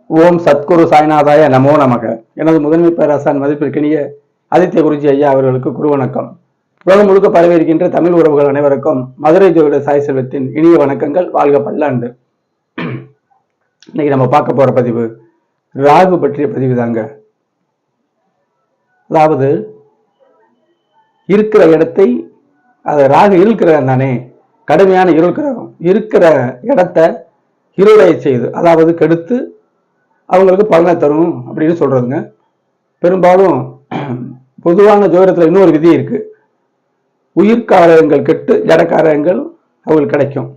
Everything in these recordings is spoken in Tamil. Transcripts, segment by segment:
ஓம் சத்குரு சாய்நாதாய நமோ நமக. எனது முதன்மை பேராசான் மதிப்பிற்கினிய ஆதித்ய குருஜி ஐயா அவர்களுக்கு குரு வணக்கம். உலகம் முழுக்க பரவியிருக்கின்ற தமிழ் உறவுகள் அனைவருக்கும் மதுரை ஜோதிட சாய் செல்வத்தின் இனிய வணக்கங்கள். வாழ்க பல்லாண்டு. இன்னைக்கு நம்ம பார்க்க போற பதிவு ராகு பற்றிய பதிவு தாங்க. அதாவது இருக்கிற இடத்தை, அது ராகு இருக்கிறது தானே, கடுமையான இருள் கிரகம் இருக்கிற இடத்த இருளை செய்து, அதாவது கெடுத்து அவங்களுக்கு பலனை தரும் அப்படின்னு சொல்றதுங்க. பெரும்பாலும் பொதுவான ஜோதிடத்துல இன்னொரு விதி இருக்கு. உயிர்காரகங்கள் கெட்டு ஜடக்காரகங்கள் அவங்களுக்கு கிடைக்கும்.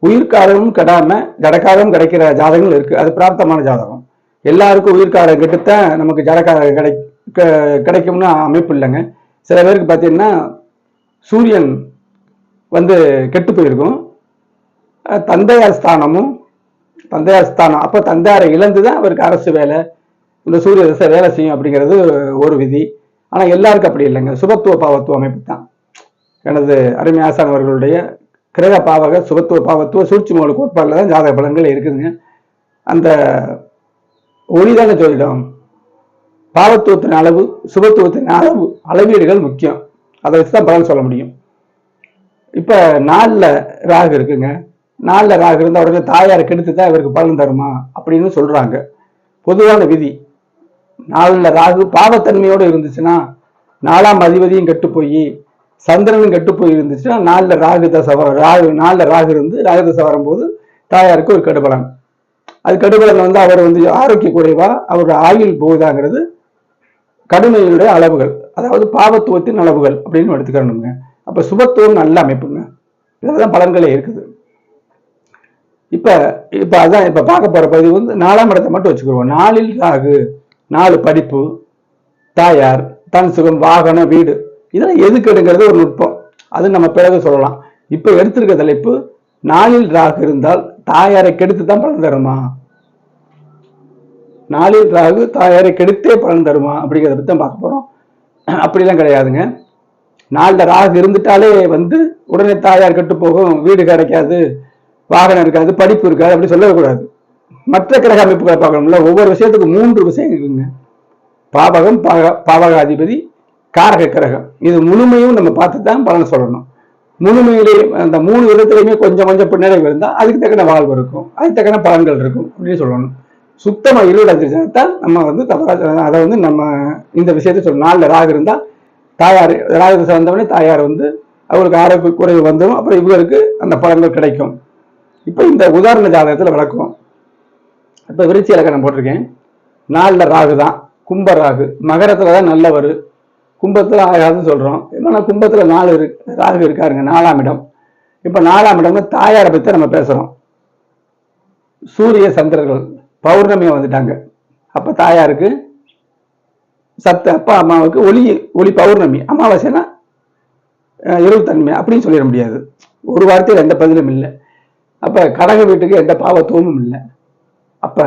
உயிர்காரகம் கெடாம ஜடக்காரகம் கிடைக்கிற ஜாதகங்கள் இருக்கு. அது பிராப்தமான ஜாதகம். எல்லாருக்கும் உயிர்காரகம் கெட்டுத்தான் நமக்கு ஜடக்காரகம் கிடைக்கும்னு அமைப்பு இல்லைங்க. சில பேருக்கு பார்த்தீங்கன்னா சூரியன் கெட்டு போயிருக்கும், தந்தையார் ஸ்தானம். அப்போ தந்தையாரை இழந்துதான் அவருக்கு அரசு வேலை, இந்த சூரிய தசை வேலை செய்யும் அப்படிங்கிறது ஒரு விதி. ஆனால் எல்லாருக்கும் அப்படி இல்லைங்க. சுபத்துவ பாவத்துவ அமைப்பு தான். எனது அருமை ஆசான் அவர்களுடைய கிரக பாவக சுபத்துவ பாவத்துவ சூழ்ச்சிமூல கோட்பாடில் தான் ஜாதக பலன்கள் இருக்குதுங்க. அந்த ஒளிதான ஜோதிடம். பாவத்துவத்தின் அளவு, சுபத்துவத்தின் அளவீடுகள் முக்கியம். அதை வச்சு தான் பலன் சொல்ல முடியும். இப்போ 4ல் ராகு இருக்குங்க. 4ல் ராகு இருந்து அவருக்கு தாயாரை கெடுத்து தான் இவருக்கு பலன் தருமா அப்படின்னு சொல்றாங்க. பொதுவான விதி. 4ல் ராகு பாவத்தன்மையோடு இருந்துச்சுன்னா, 4ஆம் அதிபதியும் கெட்டு போய் சந்திரனும் கெட்டு போய் இருந்துச்சுன்னா, 4ல் ராகு தசை 4ல் ராகு இருந்து ராகு தசை வரும்போது தாயாருக்கு ஒரு கெடுபலன். அது கெடுபலன் அவர் ஆரோக்கிய குறைவா, அவருடைய ஆயுள் போகுதாங்கிறது கடுமையுடைய அளவுகள், அதாவது பாவத்துவத்தின் அளவுகள் அப்படின்னு எடுத்துக்கணுங்க. அப்ப சுபத்துவம் நல்ல அமைப்புங்க. இதுதான் பலன்களே இருக்குது. இப்ப அதான் இப்ப பார்க்க போற பதிவு 4ஆம் இடத்தை மட்டும் வச்சுக்குவோம். 4ல் ராகு, 4 படிப்பு, தாயார், தன் சுகம், வாகனம், வீடு, இதெல்லாம் எதுக்கு எடுக்கிறது ஒரு நுட்பம். அது நம்ம பிறகு சொல்லலாம். இப்ப எடுத்திருக்க தலைப்பு 4ல் ராகு இருந்தால் தாயாரை கெடுத்து தான் பலன் தருமா, 4ல் ராகு தாயாரை கெடுத்தே பலன் தருமா அப்படிங்கிறத பத்தி தான் பார்க்க போறோம். அப்படிலாம் கிடையாதுங்க. 4ல் ராகு இருந்துட்டாலே உடனே தாயார் கெட்டு போகும், வீடு கிடைக்காது, வாகனம் இருக்காது, படிப்பு இருக்காது அப்படி சொல்லக்கூடாது. மற்ற கிரக அமைப்புகளை பார்க்கணும்ல. ஒவ்வொரு விஷயத்துக்கும் 3 விஷயம் இருக்குங்க. பாவகம், பாவகாதிபதி, காரக கிரகம். இது முழுமையும் நம்ம பார்த்து தான் பலன் சொல்லணும். முழுமையிலே அந்த 3 விதத்திலையுமே கொஞ்சம் கொஞ்சம் பின்னடைவு இருந்தால் அதுக்கு தக்கன வாழ்வு இருக்கும், அதுக்கு தக்கன பலன்கள் இருக்கும் அப்படின்னு சொல்லணும். சுத்தமா இருளடைஞ்சிருந்தா நம்ம தவறா அதை நம்ம இந்த விஷயத்த சொல்லணும். 4ல் ராகு இருந்தால் தாயார், ராகு தசை வந்தவொடனே தாயார் அவருக்கு ஆரோக்கிய குறைவு வந்துடும். அப்புறம் இவருக்கு அந்த பலன்கள் கிடைக்கும். இப்ப இந்த உதாரண ஜாதகத்துல விளக்குவோம். இப்ப விருச்சி இலக்கணம் போட்டிருக்கேன். 4ல் ராகு தான், கும்ப ராகு. மகரத்துலதான் நல்லவர், கும்பத்துல ஆகாதுன்னு சொல்றோம். ஏன்னா கும்பத்துல 4 ராகு இருக்காருங்க, 4ஆம் இடம். இப்ப 4ஆம் இடம்னு தாயாரை பத்தி நம்ம பேசுறோம். சூரிய சந்திரர்கள் பௌர்ணமியை வந்துட்டாங்க. அப்ப தாயாருக்கு சத்து, அப்பா அம்மாவுக்கு ஒளி பௌர்ணமி, அமாவாசைனா இருள் தன்மை அப்படின்னு சொல்லிட முடியாது. ஒரு வார்த்தையில் எந்த பதிலும் இல்லை. அப்ப கடக வீட்டுக்கு எந்த பாவத்துவமும் இல்லை. அப்ப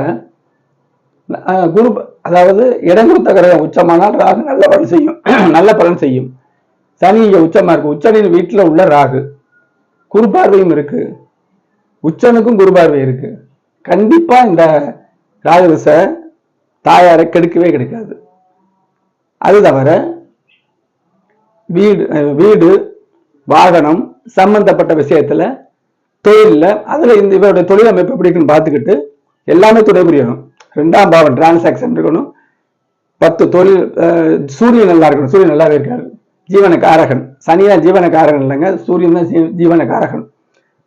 குரு, அதாவது இடம் கொடுத்த கிரகம் உச்சமானால் ராகு நல்ல பலன் செய்யும், நல்ல பலன் செய்யும். சனி இங்க உச்சமா இருக்கு. உச்சனின் வீட்டுல உள்ள ராகு, குரு பார்வையும் இருக்கு, உச்சனுக்கும் குரு பார்வை இருக்கு. கண்டிப்பா இந்த ராகு திசை தாயாரை கெடுக்கவே கிடைக்காது. அது தவிர வீடு வாகனம் சம்பந்தப்பட்ட விஷயத்துல, தொழில, அதுல இவருடைய தொழில் அமைப்பு எப்படி இருக்குன்னு பார்த்துக்கிட்டு எல்லாமே துணை புரியணும். 2ஆம் பாவம் டிரான்சாக்சன் இருக்கணும். 10 தொழில், சூரியன் நல்லா இருக்கணும். சூரியன் நல்லாவே இருக்காரு, ஜீவன காரகன். சனியா ஜீவன காரகன் இல்லைங்க, சூரியன் தான் ஜீவன காரகன்.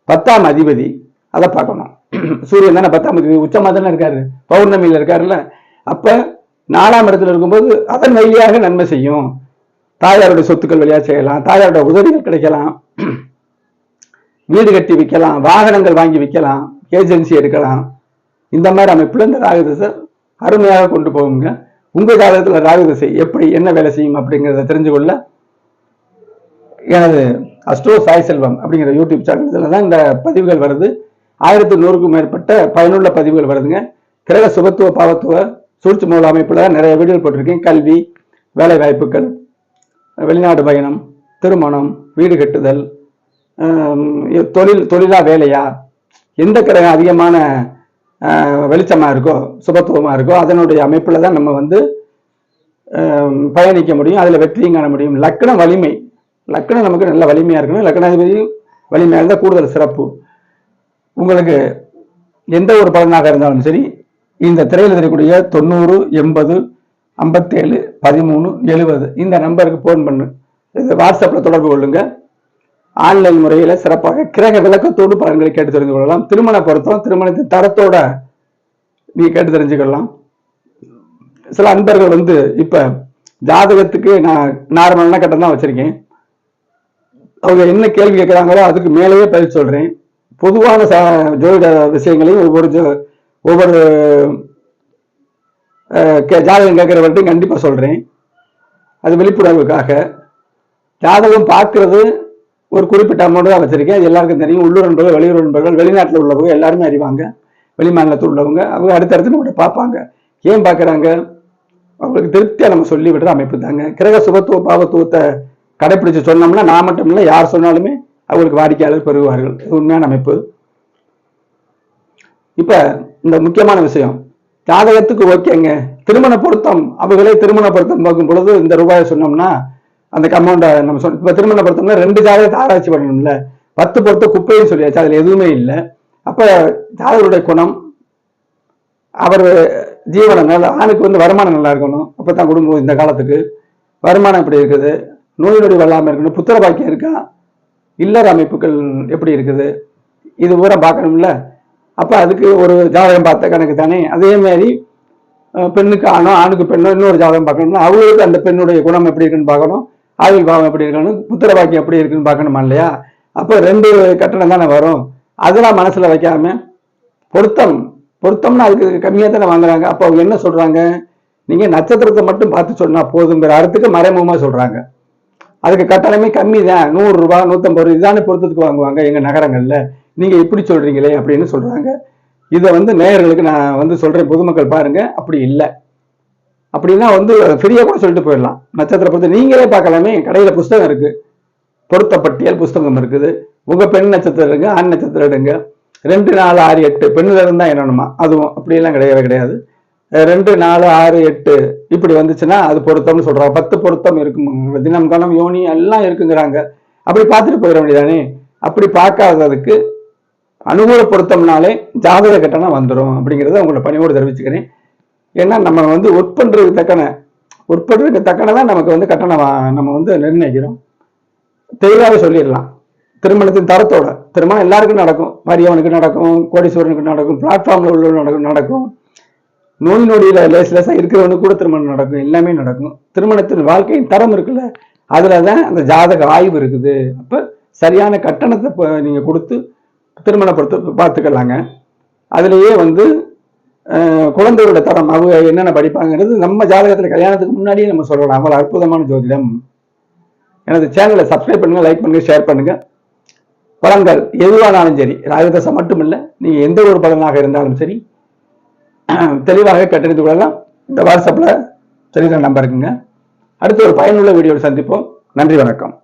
10ஆம் அதிபதி, அதை பார்க்கணும். சூரியன் தானே 10ஆம் அதிபதி, உச்சமா தானே இருக்காரு, பௌர்ணமியில இருக்காருல்ல. அப்ப 4ஆம் இடத்துல இருக்கும்போது அதன் வழியாக நன்மை செய்யும். தாயாருடைய சொத்துக்கள் வழியாக செய்யலாம், தாயாருடைய உதவிகள் கிடைக்கலாம், வீடு கட்டி விற்கலாம், வாகனங்கள் வாங்கி விற்கலாம், ஏஜென்சி எடுக்கலாம். இந்த மாதிரி அமைப்புல இந்த ராகு திசை அருமையாக கொண்டு போகுங்க. உங்க ஜாதகத்துல ராகு திசை எப்படி என்ன வேலை செய்யும் அப்படிங்கிறத தெரிஞ்சு கொள்ள எனது அஸ்ட்ரோ சாய் செல்வம் அப்படிங்கிற யூடியூப் சேனல்ல தான் இந்த பதிவுகள் வருது. 1100க்கும் மேற்பட்ட பயனுள்ள பதிவுகள் வருதுங்க. கிரக சுபத்துவ பாவத்துவ சூழ்ச்சி மூல அமைப்புல நிறைய வீடியோகள் போட்டிருக்கேன். கல்வி, வேலை வாய்ப்புகள், வெளிநாடு பயணம், திருமணம், வீடு கட்டுதல், தொழிலா வேலையா, எந்த கிரகம் அதிகமான வெளிச்சமா இருக்கோ, சுபத்துவமா இருக்கோ, அதனுடைய அமைப்புல தான் நம்ம வந்து பயணிக்க முடியும், அதுல வெற்றியும் காண முடியும். லக்னம் வலிமை, லக்னம் நமக்கு நல்ல வலிமையா இருக்கணும், லக்னாதிபதி வலிமையா இருந்தால் கூடுதல் சிறப்பு. உங்களுக்கு எந்த ஒரு பலனாக இருந்தாலும் சரி, இந்த திரையில் தெரியக்கூடிய 90 80 57 13 70 இந்த நம்பருக்கு போன் பண்ணு, இது வாட்ஸ்அப்ல தொடர்பு கொள்ளுங்க. ஆன்லைன் முறையில சிறப்பாக கிரக விளக்கத்தோடு பலன்களை கேட்டு தெரிந்து கொள்ளலாம். திருமண பொருத்தம், திருமணத்தின் தரத்தோட நீ கேட்டு தெரிஞ்சுக்கலாம். சில அன்பர்கள் வந்து இப்ப ஜாதகத்துக்கு நான் நார்மலான கட்டம் தான் வச்சிருக்கேன், அவங்க என்ன கேள்வி கேட்கிறாங்களோ அதுக்கு மேலேயே பதில் சொல்றேன். பொதுவான ஜோதிட விஷயங்களையும் ஒவ்வொரு ஜாதகம் கேட்கிறவர்கிட்டையும் கண்டிப்பா சொல்றேன். அது விழிப்புணர்வுக்காக. ஜாதகம் பார்க்கறது ஒரு குறிப்பிட்ட அமௌண்ட் தான் வச்சிருக்கேன், அது எல்லாருக்கும் தெரியும். உள்ளூர் நண்பர்கள், வெளியூர் நண்பர்கள், வெளிநாட்டில் உள்ளவங்க எல்லாருமே அறிவாங்க, வெளி மாநிலத்தில் உள்ளவங்க அவங்க அடுத்தடுத்து நம்ம பார்ப்பாங்க. ஏன் பார்க்குறாங்க? அவங்களுக்கு திருப்தியா நம்ம சொல்லி விடுற அமைப்பு தாங்க. கிரக சுபத்துவ பாவத்துவத்தை கடைப்பிடிச்சு சொன்னோம்னா நான் மட்டும் இல்லை, யார் சொன்னாலுமே அவங்களுக்கு வாடிக்கையாளர் பெறுவார்கள். உண்மையான அமைப்பு. இப்ப இந்த முக்கியமான விஷயம், ஜாதகத்துக்கு ஓகேங்க, திருமண பொருத்தம் அவங்களே திருமண பொருத்தம் பார்க்கும் பொழுது இந்த ரூபாயை சொன்னோம்னா அந்த அமௌண்ட்டை நம்ம சொன்ன. இப்ப திருமண பொருத்தம்னா 2 ஜாதகத்தை ஆராய்ச்சி பண்ணணும்ல, 10 பொருத்த குப்பைன்னு சொல்லியாச்சு, அதுல எதுவுமே இல்லை. அப்ப ஜாதகருடைய குணம், அவர் ஜீவனங்கள், ஆணுக்கு வந்து வருமானம் நல்லா இருக்கணும், அப்பதான் குடும்பம் இந்த காலத்துக்கு வருமானம் எப்படி இருக்குது, நோய் நொடி வராமல் இருக்கணும், புத்திர பாக்கியம் இருக்கா, இல்லற அமைப்புகள் எப்படி இருக்குது, இது பூரா பார்க்கணும்ல. அப்ப அதுக்கு ஒரு ஜாதகம் பார்த்த கணக்கு தானே. அதே மாதிரி பெண்ணுக்கு ஆணோ, ஆணுக்கு பெண்ணோ இன்னொரு ஜாதகம் பார்க்கணும்னா அவங்களுக்கு அந்த பெண்ணுடைய குணம் எப்படி இருக்குன்னு பார்க்கணும், ஆயுள் பாவம் எப்படி இருக்கணும், புத்திர பாக்கியம் எப்படி இருக்குன்னு பார்க்கணுமா இல்லையா? அப்ப 2 கட்டணம் தானே வரும். அதெல்லாம் மனசுல வைக்காம பொருத்தம்னா அதுக்கு கம்மியா தானே வாங்குறாங்க. அப்ப அவங்க என்ன சொல்றாங்க, நீங்க நட்சத்திரத்தை மட்டும் பார்த்து சொன்னா போதுங்கிற அர்த்தத்துக்கு மறைமுகமா சொல்றாங்க. அதுக்கு கட்டணமே கம்மி தான், 100 ரூபாய் 150 ரூபாய் இதான பொருத்தத்துக்கு வாங்குவாங்க எங்க நகரங்கள்ல, நீங்க இப்படி சொல்றீங்களே அப்படின்னு சொல்றாங்க. இதை வந்து நேயர்களுக்கு நான் வந்து சொல்றேன், பொதுமக்கள் பாருங்க, அப்படி இல்லை. அப்படின்னா வந்து ஃப்ரீயா கூட சொல்லிட்டு போயிடலாம். நட்சத்திர பொருத்தம் நீங்களே பார்க்கலாமே, கடையில புஸ்தகம் இருக்கு, பொருத்த பட்டியல் புஸ்தகம் இருக்குது. உங்க பெண் நட்சத்திரம் எடுங்க, ஆண் நட்சத்திரம் எடுங்க, 2 4 6 8 பெண்ணுல இருந்தா என்னணுமா, அதுவும் அப்படியெல்லாம் கிடையவே கிடையாது. 2 4 6 8 இப்படி வந்துச்சுன்னா அது பொருத்தம்னு சொல்றாங்க. 10 பொருத்தம் இருக்கும், தினம் கணம் யோனி எல்லாம் இருக்குங்கிறாங்க. அப்படி பார்த்துட்டு போயிட வேண்டியதானே. அப்படி பார்க்காததுக்கு அனுகூல பொருத்தம்னாலே ஜாதக கட்டணம் வந்துடும் அப்படிங்கிறத உங்களை பணியோடு தெரிவிச்சுக்கிறேன். ஏன்னா நம்ம வந்து ஒர்க் பண்றதுக்கு தக்கன தான் நமக்கு வந்து கட்டணம் நம்ம வந்து நிர்ணயிக்கிறோம். தெளிவாக சொல்லிடலாம். திருமணத்தின் தரத்தோட, திருமணம் எல்லாருக்கும் நடக்கும், வறியவனுக்கு நடக்கும், கோடீஸ்வரனுக்கு நடக்கும், பிளாட்ஃபார்ம்ல உள்ளவனுக்கு நடக்கும், நோய் நொடியில லேசா இருக்கிறவனுக்கு கூட திருமணம் நடக்கும், எல்லாமே நடக்கும். திருமணத்தின் வாழ்க்கையின் தரம் இருக்குல்ல, அதுலதான் அந்த ஜாதக ஆய்வு இருக்குது. அப்ப சரியான கட்டணத்தை நீங்க கொடுத்து திருமண பொறுத்து பார்த்துக்கலாங்க. அதுலேயே வந்து குழந்தையோட தரம், அவங்க என்னென்ன படிப்பாங்கிறது நம்ம ஜாதகத்தில் கல்யாணத்துக்கு முன்னாடியே நம்ம சொல்லலாம். அவ்வளோ அற்புதமான ஜோதிடம். எனது சேனலை சப்ஸ்கிரைப் பண்ணுங்க, லைக் பண்ணுங்க, ஷேர் பண்ணுங்க. பலன்கள் எதுவானாலும் சரி, ராஜதசை மட்டும் இல்லை, நீங்க எந்த ஒரு பலனாக இருந்தாலும் சரி தெளிவாக கட்டறிந்து கொள்ளலாம். இந்த வாட்ஸ்அப்ல தெரிந்த நம்பர் இருக்குங்க. அடுத்து ஒரு பயனுள்ள வீடியோவில் சந்திப்போம். நன்றி, வணக்கம்.